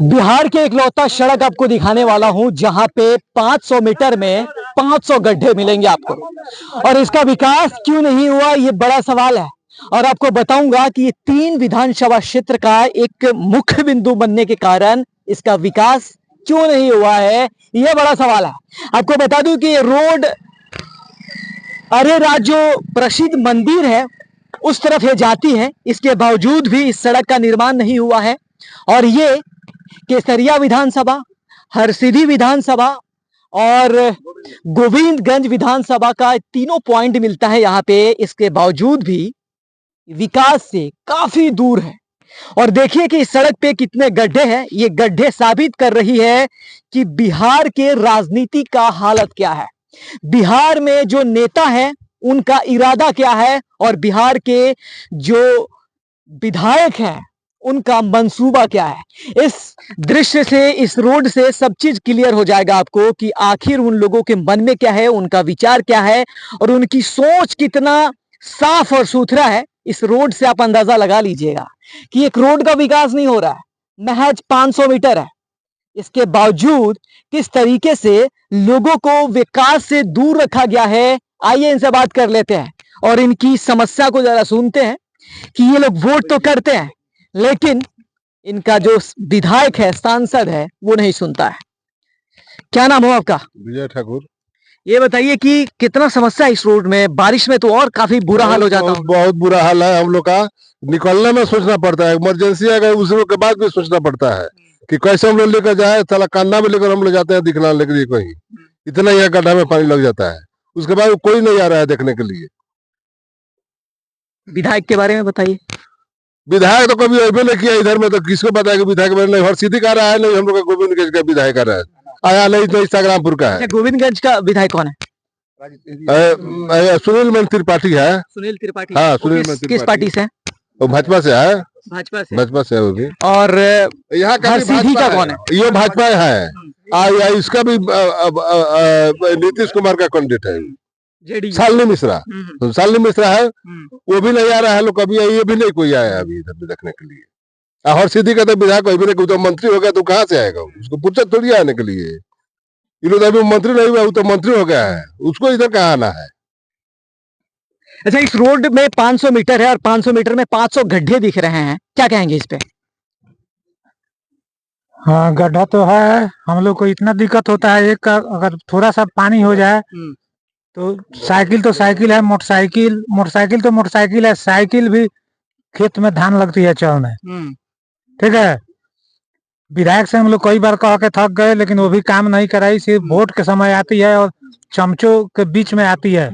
बिहार के इकलौता सड़क आपको दिखाने वाला हूं जहां पे 500 मीटर में 500 गड्ढे मिलेंगे आपको। और इसका विकास क्यों नहीं हुआ, ये बड़ा सवाल है। और आपको बताऊंगा कि ये 3 विधानसभा क्षेत्र का एक मुख्य बिंदु बनने के कारण इसका विकास क्यों नहीं हुआ है, यह बड़ा सवाल है। आपको बता दूं कि ये रोड अरेराज जो प्रसिद्ध मंदिर है उस तरफ ये जाती है, इसके बावजूद भी इस सड़क का निर्माण नहीं हुआ है। और ये केसरिया विधानसभा, हरसिद्धि विधानसभा और गोविंदगंज विधानसभा का तीनों पॉइंट मिलता है यहाँ पे। इसके बावजूद भी विकास से काफी दूर है। और देखिए कि इस सड़क पे कितने गड्ढे हैं। ये गड्ढे साबित कर रही है कि बिहार के राजनीति का हालत क्या है, बिहार में जो नेता है उनका इरादा क्या है, और बिहार के जो विधायक हैं उनका मंसूबा क्या है। इस दृश्य से, इस रोड से सब चीज क्लियर हो जाएगा आपको कि आखिर उन लोगों के मन में क्या है, उनका विचार क्या है और उनकी सोच कितना साफ और सुथरा है। इस रोड से आप अंदाजा लगा लीजिएगा कि एक रोड का विकास नहीं हो रहा है, महज 500 मीटर है। इसके बावजूद किस तरीके से लोगों को विकास से दूर रखा गया है, आइए इनसे बात कर लेते हैं और इनकी समस्या को जरा सुनते हैं कि ये लोग वोट तो करते हैं लेकिन इनका जो विधायक है, सांसद है, वो नहीं सुनता है। क्या नाम हो आपका? विजय ठाकुर। ये बताइए कि कितना समस्या है इस रोड में, बारिश में तो और काफी बुरा हाल हो जाता है। बहुत बुरा हाल है, हम लोग का निकलने में सोचना पड़ता है, इमरजेंसी अगर उस के बाद भी सोचना पड़ता है कि कैसे हम लोग लेकर जाए। साला कान्ना में लेकर हम लोग जाते हैं दिखला लेकर कहीं, इतना यहाँ गड्ढा में पानी लग जाता है, उसके बाद कोई नहीं आ रहा है देखने के लिए। विधायक के बारे में बताइए। विधायक तो कभी अभी नहीं किया इधर में, तो किसको बताया कि विधायक नहीं हरसिद्धि का रहा है, नहीं हम लोग का गोविंदगंज का विधायक आ रहा है, आया नहीं तो इंस्टाग्रामपुर का है। गोविंदगंज का विधायक कौन है? सुनील त्रिपाठी है। सुनील त्रिपाठी। हाँ, सुनील त्रिपाठी। किस पार्टी से है? वो भाजपा से है। भाजपा से है वो भी। और यहाँ का हरसिद्धि का कौन है? ये भाजपा है। इसका भी नीतीश कुमार का कैंडिडेट है, शालिनी मिश्रा। शालिनी मिश्रा है, वो भी नहीं आ रहा है लोग कभी, ये भी नहीं कोई आया अभी इधर देखने के लिए। हरसिद्धि का तो विधायक कोई भी नहीं, तो मंत्री हो गया तो कहाँ से आएगा, उसको फुर्सत थोड़ी आने के लिए। ये लोग अभी मंत्री नहीं हुआ, वो तो मंत्री हो गया है, उसको इधर कहाँ आना है। अच्छा, इस रोड में 500 मीटर है और 500 मीटर में 500 गड्ढे दिख रहे हैं, क्या कहेंगे इस पे? हाँ, गड्ढा तो है। हम लोग को इतना दिक्कत होता है, एक अगर थोड़ा सा पानी हो जाए तो साइकिल है, मोटरसाइकिल तो मोटरसाइकिल है, साइकिल भी खेत में धान लगती है चलने। ठीक है, विधायक से हम लोग कई बार कह के थक गए लेकिन वो भी काम नहीं कराई। सिर्फ वोट के समय आती है और चमचों के बीच में आती है,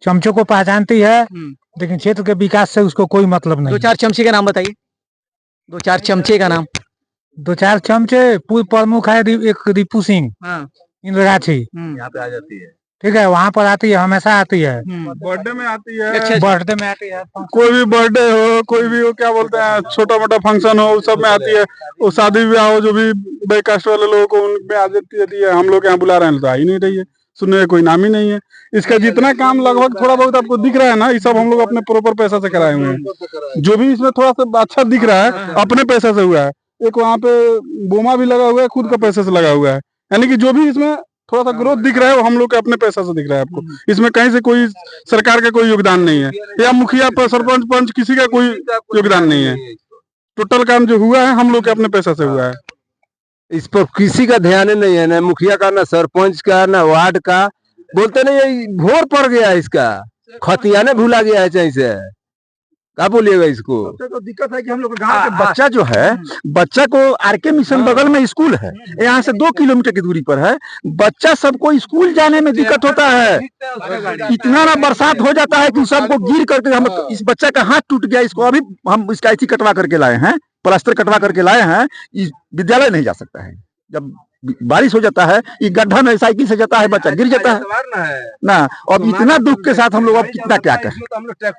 चमचों को पहचानती है लेकिन क्षेत्र के विकास से उसको कोई मतलब नहीं। 2-4 चमचे का नाम बताइए। 2-4 चमचे का नाम। 2-4 चमचे पूर्व प्रमुख है एक रिपू सिंह, इंद्रागाछी, यहाँ पे आ जाती है। ठीक है, वहाँ पर आती है, हमेशा आती है। बर्थडे में आती है। बर्थडे में आती है, कोई भी बर्थडे हो, कोई भी हो, क्या बोलते हैं, छोटा मोटा फंक्शन हो, सब में आती है। वो शादी ब्याह हो, जो भी बैकास्ट वाले लोगों को उनमें आ जाती है। हम लोग यहाँ बुला रहे हैं तो आ ही नहीं रही है, सुनने का कोई नाम ही नहीं है। इसका जितना काम लगभग थोड़ा बहुत आपको दिख रहा है ना, ये सब हम लोग अपने प्रॉपर पैसा से कराए हुए हैं। जो भी इसमें थोड़ा सा अच्छा दिख रहा है अपने पैसे से हुआ है। एक वहाँ पे बोमा भी लगा हुआ है, खुद का पैसे से लगा हुआ है। यानी कि जो भी इसमें थोड़ा सा ग्रोथ दिख रहा है वो हम लोग के अपने पैसा से दिख रहा है आपको। इसमें कहीं से कोई सरकार का कोई योगदान नहीं है, या मुखिया पर सरपंच पंच किसी का कोई योगदान नहीं है। टोटल काम जो हुआ है हम लोग के अपने पैसा से हुआ है। इस पर किसी का ध्यान नहीं है, ना मुखिया का, ना सरपंच का, ना वार्ड का। बोलते नहीं, भोर पड़ गया इसका, खतियाने भूला गया है। चाहिए से क्या बोलिएगा इसको। तो दिक्कत है कि हम लोग गांव के बच्चा जो है, बच्चा को आरके मिशन बगल में स्कूल है, यहाँ से 2 किलोमीटर की दूरी पर है। बच्चा सबको स्कूल जाने में दिक्कत होता है। इतना ना बरसात हो जाता है कि सबको गिर करके हम इस बच्चा का हाथ टूट गया। इसको अभी हम इसका ऐसी कटवा करके लाए हैं, प्लास्टर कटवा करके लाए हैं। इस विद्यालय नहीं जा सकता है, जब बारिश हो जाता है, ये गड्ढा में साइकिल से जाता है, बच्चा गिर जाता है ना। और इतना दुख के साथ हम लोग अब कितना क्या करें।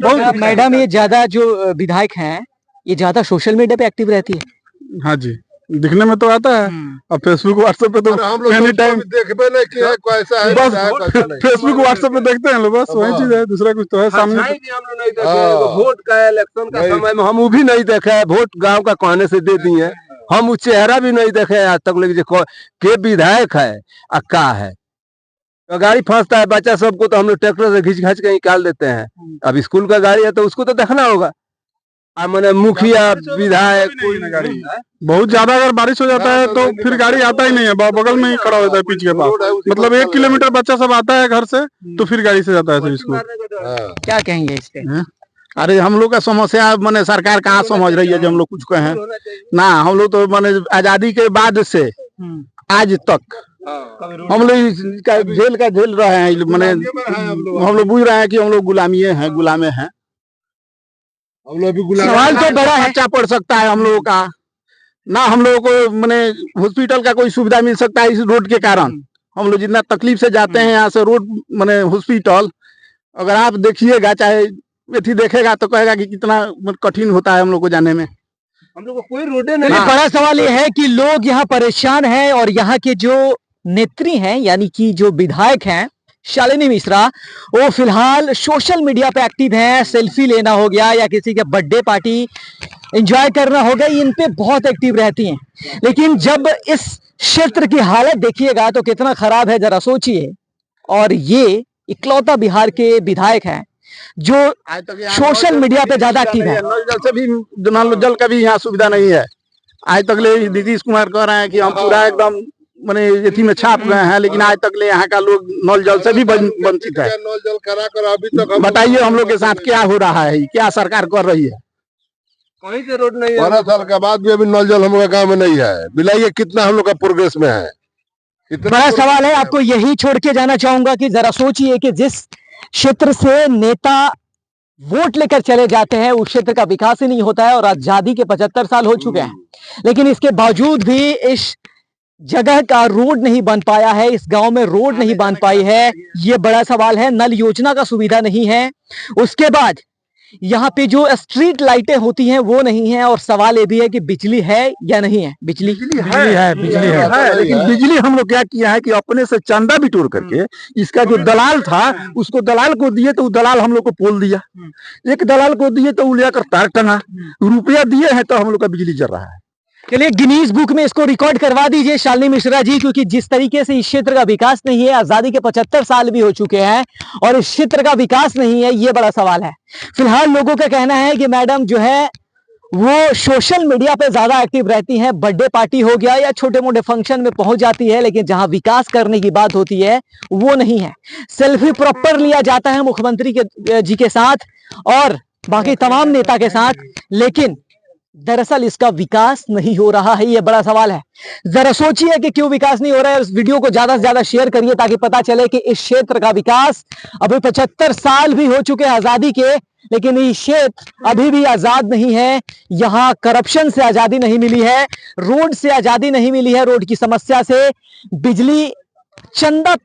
बहुत मैडम, ये ज्यादा जो विधायक हैं ये ज्यादा सोशल मीडिया पे एक्टिव रहती है। हाँ जी, दिखने में तो आता है। अब फेसबुक व्हाट्सएप पे तो हम लोग एनी टाइम देखबे नहीं कि है कैसा है बस कैसा है, कैसा नहीं। फेसबुक व्हाट्सएप पे देखते हैं लोग, बस वही चीज है, दूसरा कुछ तो है सामने। हम लोग नहीं देखे हैं। वोट का इलेक्शन का समय में हम वो भी नहीं देखे हैं। वोट गांव का कहने से दे दिए, हम वो चेहरा भी नहीं देखे आज तक, लेकिन के विधायक है आ का है। तो गाड़ी फंसता है बच्चा सबको तो हम लोग ट्रैक्टर से घिंच घाच के निकाल देते हैं। अब स्कूल का गाड़ी है तो उसको तो देखना होगा। मैंने मुखिया विधायक गाड़ी बहुत ज्यादा अगर बारिश हो जाता है तो फिर गाड़ी आता ही नहीं है, बगल में ही खड़ा होता है पीछे के पास। मतलब 1 किलोमीटर बच्चा सब आता है घर से तो फिर गाड़ी से जाता है सब स्कूल। क्या कहेंगे इस पे? अरे हम लोग का समस्या मैंने सरकार कहाँ समझ रही है जो हम लोग कुछ कहें ना। हम लोग तो मैंने आजादी के बाद से आज तक हम लोग जेल का झेल रहे हैं। मैंने हम लोग बुझ रहे हैं कि हम लोग गुलामी हैं, गुलामे हैं। हम लोग भी गुलाम सवाल तो बड़ा है। खर्चा पड़ सकता है हम लोगों का ना। हम लोगों को मैंने हॉस्पिटल का कोई सुविधा मिल सकता है इस रोड के कारण। हम लोग जितना तकलीफ से जाते हैं यहाँ से रोड मैंने हॉस्पिटल, अगर आप देखिएगा चाहे व्यक्ति देखेगा तो कहेगा कि कितना कठिन होता है हम लोग को जाने में। हम लोग को कोई रोडे नहीं। चलिए, बड़ा सवाल ये है कि लोग यहाँ परेशान हैं और यहाँ के जो नेत्री हैं यानी कि जो विधायक हैं शालिनी मिश्रा, वो फिलहाल सोशल मीडिया पे एक्टिव हैं। सेल्फी लेना हो गया या किसी के बर्थडे पार्टी एंजॉय करना हो गया, इन पे बहुत एक्टिव रहती हैं। लेकिन जब इस क्षेत्र की हालत देखिएगा तो कितना खराब है जरा सोचिए। और ये इकलौता बिहार के विधायक हैं जो सोशल मीडिया पे ज्यादा एक्टिव है। नल जल से भी नल जल का भी यहाँ सुविधा नहीं है। आज तक ले नीतीश कुमार कह रहे हैं कि हम पूरा एकदम मैंने एथी में छाप गए हैं, लेकिन आज तक ले यहाँ का लोग नल जल से भी वंचित है। नल जल करा कर अभी तक बताइए हम लोग के साथ क्या हो रहा है, क्या सरकार कर रही है। कहीं से रोड नहीं है। 12 साल के बाद भी अभी नल जल हम लोग गाँव में नहीं है। बिलाइए कितना हम लोग का प्रोग्रेस में है। बड़ा सवाल है। आपको यही छोड़ के जाना चाहूंगा कि जरा सोचिए कि जिस क्षेत्र से नेता वोट लेकर चले जाते हैं उस क्षेत्र का विकास ही नहीं होता है। और आजादी के 75 साल हो चुके हैं, लेकिन इसके बावजूद भी इस जगह का रोड नहीं बन पाया है, इस गांव में रोड नहीं बन पाई है। ये बड़ा सवाल है। नल योजना का सुविधा नहीं है। उसके बाद यहाँ पे जो स्ट्रीट लाइटें होती हैं वो नहीं है। और सवाल ये भी है कि बिजली है या नहीं है। बिजली है, लेकिन बिजली हम लोग क्या किया है कि अपने से चंदा बिटोर करके इसका जो दलाल था उसको दलाल को दिए तो दलाल हम लोग को पोल दिया। एक दलाल को दिए तो लेकर तार टंगा। रुपया दिए हैं तो हम लोग का बिजली जल रहा है। चलिए, गिनीज बुक में इसको रिकॉर्ड करवा दीजिए शालिनी मिश्रा जी, क्योंकि जिस तरीके से इस क्षेत्र का विकास नहीं है, आजादी के 75 साल भी हो चुके हैं और इस क्षेत्र का विकास नहीं है, ये बड़ा सवाल है। फिलहाल लोगों का कहना है कि मैडम जो है वो सोशल मीडिया पे ज्यादा एक्टिव रहती हैं। बर्थडे पार्टी हो गया या छोटे मोटे फंक्शन में पहुंच जाती है, लेकिन जहां विकास करने की बात होती है वो नहीं है। सेल्फी प्रॉपर लिया जाता है मुख्यमंत्री जी के साथ और बाकी तमाम नेता के साथ, लेकिन दरअसल इसका विकास नहीं हो रहा है। ये बड़ा सवाल है। जरा सोचिए कि क्यों विकास नहीं हो रहा है। इस वीडियो को ज्यादा से ज्यादा शेयर करिए ताकि पता चले कि इस क्षेत्र का विकास अभी 75 साल भी हो चुके हैं आजादी के, लेकिन ये क्षेत्र अभी भी आजाद नहीं है। यहाँ करप्शन से आजादी नहीं मिली है, रोड से आजादी नहीं मिली है, रोड की समस्या से, बिजली चंदा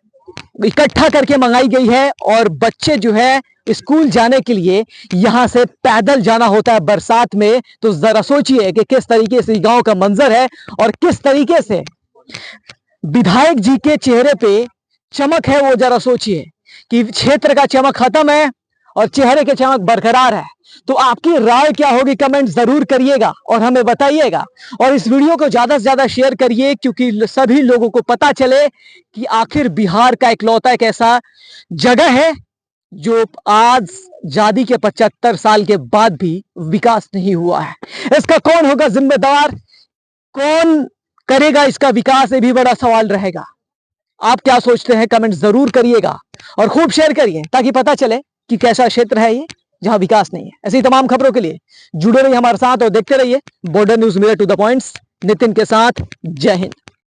इकट्ठा करके मंगाई गई है और बच्चे जो है स्कूल जाने के लिए यहां से पैदल जाना होता है बरसात में। तो जरा सोचिए कि किस तरीके से गांव का मंजर है और किस तरीके से विधायक जी के चेहरे पे चमक है। वो जरा सोचिए कि क्षेत्र का चमक खत्म है और चेहरे के चमक बरकरार है। तो आपकी राय क्या होगी, कमेंट जरूर करिएगा और हमें बताइएगा। और इस वीडियो को ज्यादा से ज्यादा शेयर करिए क्योंकि सभी लोगों को पता चले कि आखिर बिहार का इकलौता एक ऐसा जगह है जो आज आजादी के 75 साल के बाद भी विकास नहीं हुआ है। इसका कौन होगा जिम्मेदार, कौन करेगा इसका विकास, ये भी बड़ा सवाल रहेगा। आप क्या सोचते हैं कमेंट जरूर करिएगा और खूब शेयर करिए ताकि पता चले कि कैसा क्षेत्र है ये जहां विकास नहीं है। ऐसी तमाम खबरों के लिए जुड़े रहिए हमारे साथ और देखते रहिए border news, mirror to the points, Nitin के साथ। जय हिंद।